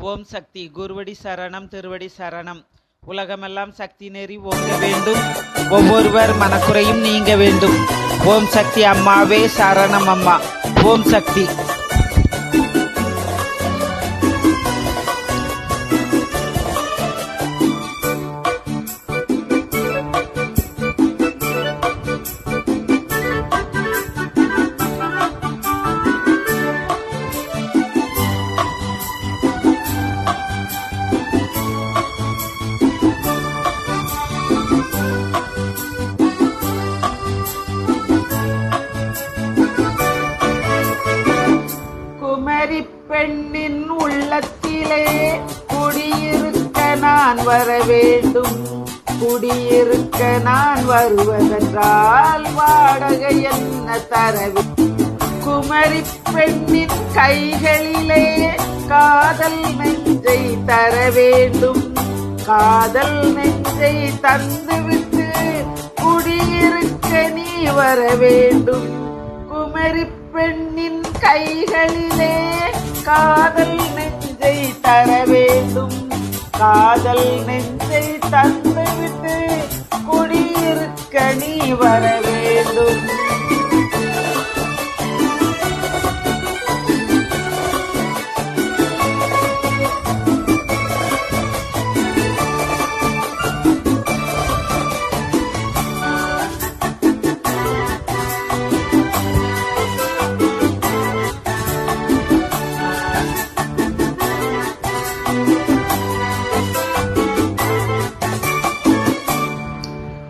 ஓம் சக்தி. குருவடி சரணம், திருவடி சரணம். உலகமெல்லாம் சக்தி நெறி ஓங்க வேண்டும், ஒவ்வொருவர் மனக்குறையும் நீங்க வேண்டும். ஓம் சக்தி அம்மாவே சரணம் அம்மா. ஓம் சக்தி. பெண்ணின் உள்ளத்திலே குடியிருக்க நான் வர வேண்டும். குடியிருக்க நான் வருவதென்றால் வாடகை என்ன தரவே? குமரி பெண்ணின் கைகளிலே காதல் நெஞ்சை தர வேண்டும். காதல் நெஞ்சை தந்துவிட்டு குடியிருக்க நீ வர வேண்டும். குமரி பெண்ணின் கைகளிலே காதல் நெஞ்சை தர வேண்டும். காதல் நெஞ்சை தந்துவிட்டு குடியிருக்க நீ வர வேண்டும்.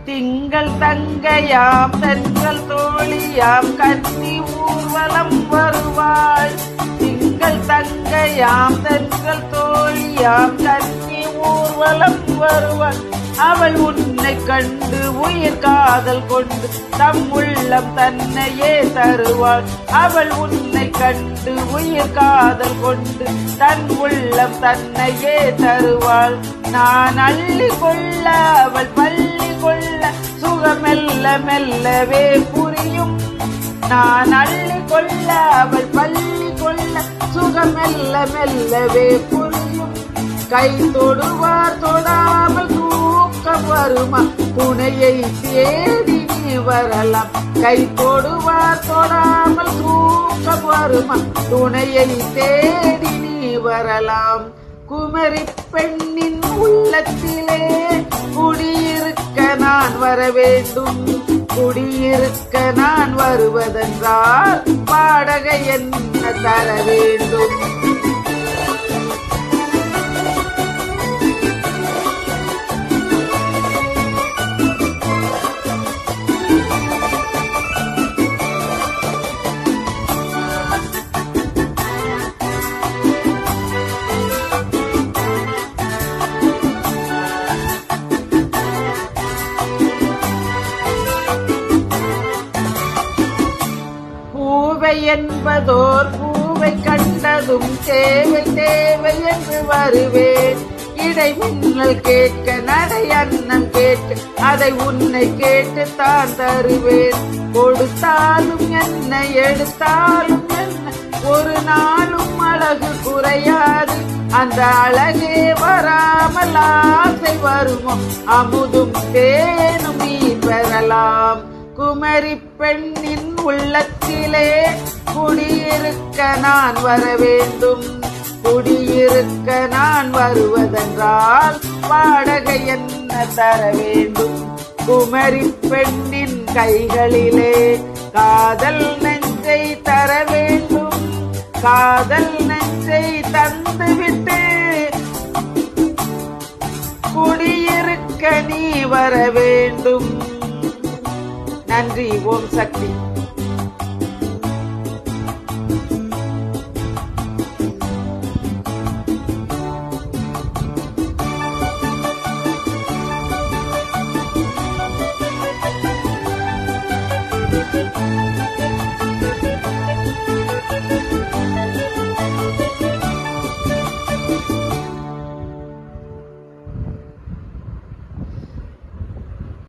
திங்கள் தங்கையாம் தென்றல் தோழியாம் கன்னி ஊர்வலம் வருவாள். திங்கள் தங்கையாம் தென்றல் தோழியாம் கன்னி ஊர்வலம் வருவாள். அவள் உன்னை கண்டு உயிர் காதல் கொண்டு தம் உள்ளம் தன்னையே தருவாள். அவள் உன்னை கண்டு உயிர் காதல் கொண்டு தன் உள்ளம் தன்னையே தருவாள். நான் அள்ளி கொள்ள அவள் பள்ளி கொள்ள சுகம் மெல்ல மெல்லவே புரியும். நான் அள்ளி கொள்ள அவள் பள்ளி கொள்ள சுகம் மெல்ல மெல்லவே புரியும். கை தொடுவார் தொடாமல் தூக்கம் வருமா? துணையை தேடி நீ வரலாம். கை தொடுவார் தொடாமல் தூக்கம் வருமா? துணையை தேடி நீ வரலாம். குமரி பெண்ணின் உள்ளத்திலே குடியிருக்க நான் வர வேண்டும். குடியிருக்க நான் வருவதென்றால் வாடகை என்ன தர வேண்டும்? என்பதோர் பூவை கண்டதும் தேவை தேவை என்று வருவேன். இடைமின்னல் கேட்க நடை அன்னம் கேட்டு அதை உன்னை கேட்டு தான் தருவேன். கொடுத்தாலும் என்ன எடுத்தாலும் என்ன ஒரு நாளும் அழகு குறையாது. அந்த அழகே வராமல் ஆசை வருமோ? அமுதும் தேனும் நீ பெறலாம். குமரி பெண்ணின் உள்ளத்திலே குடியிருக்க நான் வர வேண்டும். குடியிருக்க நான் வருவதென்றால் வாடகை என்ன தர வேண்டும்? குமரி பெண்ணின் கைகளிலே காதல் நெஞ்சை தர வேண்டும். காதல் நெஞ்சை தந்துவிட்டு குடியிருக்க நீ வர வேண்டும். நன்றி. ஓம் சக்தி.